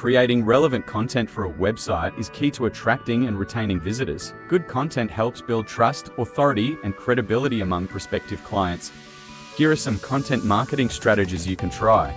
Creating relevant content for a website is key to attracting and retaining visitors. Good content helps build trust, authority, and credibility among prospective clients. Here are some content marketing strategies you can try.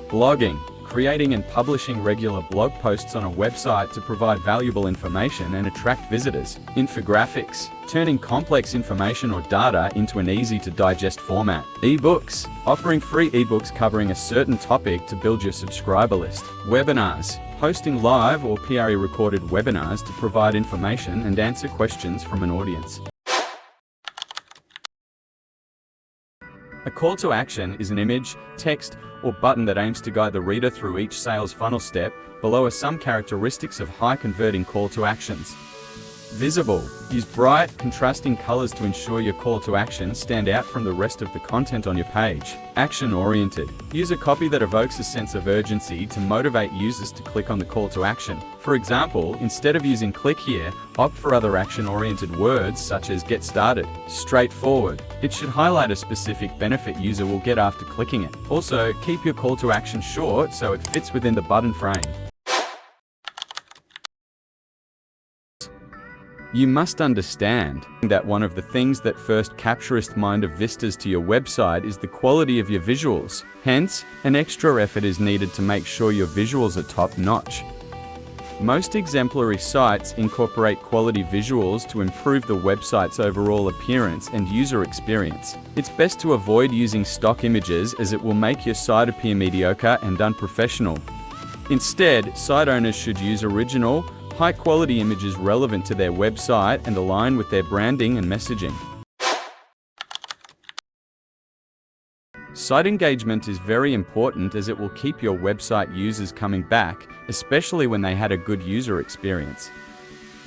Blogging. Creating and publishing regular blog posts on a website to provide valuable information and attract visitors. Infographics. Turning complex information or data into an easy-to-digest format. Ebooks. Offering free ebooks covering a certain topic to build your subscriber list. Webinars. Hosting live or pre-recorded webinars to provide information and answer questions from an audience. A call to action is an image, text, or button that aims to guide the reader through each sales funnel step. Below are some characteristics of high-converting call to actions. Visible. Use bright, contrasting colors to ensure your call to action stand out from the rest of the content on your page. Action-oriented. Use a copy that evokes a sense of urgency to motivate users to click on the call to action. For example, instead of using "click here," opt for other action-oriented words such as "get started." Straightforward. It should highlight a specific benefit user will get after clicking it. Also, keep your call to action short so it fits within the button frame. You must understand that one of the things that first captureth mind of visitors to your website is the quality of your visuals. Hence, an extra effort is needed to make sure your visuals are top-notch. Most exemplary sites incorporate quality visuals to improve the website's overall appearance and user experience. It's best to avoid using stock images as it will make your site appear mediocre and unprofessional. Instead, site owners should use original, high-quality images relevant to their website and align with their branding and messaging. Site engagement is very important as it will keep your website users coming back, especially when they had a good user experience.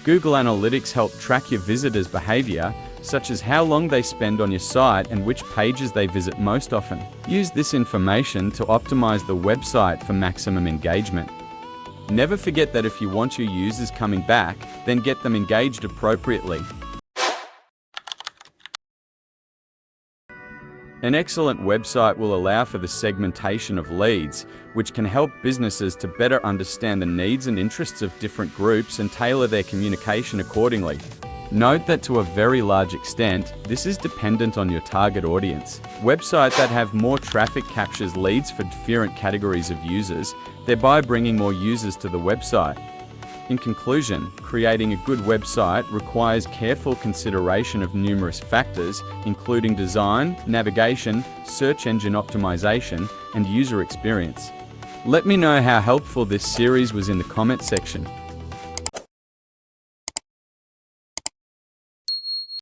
Google Analytics help track your visitors' behavior, such as how long they spend on your site and which pages they visit most often. Use this information to optimize the website for maximum engagement. Never forget that if you want your users coming back, then get them engaged appropriately. An excellent website will allow for the segmentation of leads, which can help businesses to better understand the needs and interests of different groups and tailor their communication accordingly. Note that to a very large extent, this is dependent on your target audience. Websites that have more traffic captures leads for different categories of users, thereby bringing more users to the website. In conclusion, creating a good website requires careful consideration of numerous factors, including design, navigation, search engine optimization, and user experience. Let me know how helpful this series was in the comment section.